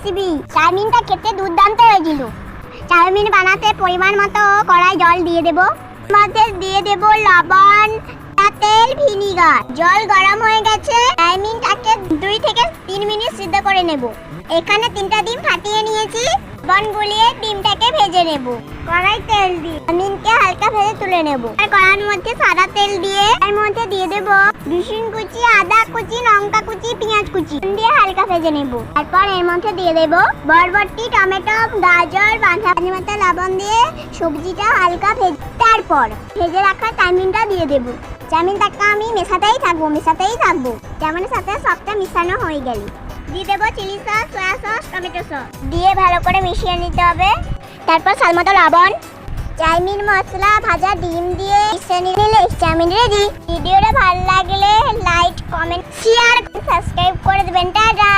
Recipe. চাউমিনটা খেতে দুর্দান্ত হয়েছিল। চাউমিন বানাতে পরিমাণ মতো কড়াই জল দিয়ে দেব, মধ্যে দিয়ে দেব লবণ, তেল, ভিনিগার। জল গরম হয়ে গেছে, চাউমিনটাকে 2 থেকে 3 মিনিট সিদ্ধ করে নেব। এখানে 3টা ডিম ফাটিয়ে নিয়েছি, লবণ গুলিয়ে ডিমটাকে ভেজে নেব। কড়াই তেল দিয়ে চাউমিনকে হালকা ভেজে তুলে নেব। আর কড়াইয়ের মধ্যে সাদা তেল দিয়ে এর মধ্যে দিয়ে দেব রসুন কুচি, আদা কুচি, লঙ্কা কুচি, পেঁয়াজ কুচি দিয়ে হালকা ভেজে নেব। তারপর এর মধ্যে দিয়ে দেব বরবটি, টমেটো, গাজর, বাঁধাকপি, লবণ দিয়ে সবজিটা হালকা তারপর ভেজে রাখা চাউমিনটা দিয়ে দেব। চাউমিনটাকে আমি মেশাতেই থাকবো। চাউমিনের সাথে সবটা মিশানো হয়ে গেল দিয়ে দেবো chilli sauce, soya sauce, tomato sauce দিয়ে ভালো করে মিশিয়ে নিতে হবে। তারপর স্বাদমতো লবণ, চাউমিন মশলা, ভাজা ডিম দিয়ে মিশিয়ে নিলে চাউমিন রেডি। ভিডিওটা ভালো লাগলে লাইক, কমেন্ট, শেয়ার, সাবস্ক্রাইব করে দেবেন। টাটা।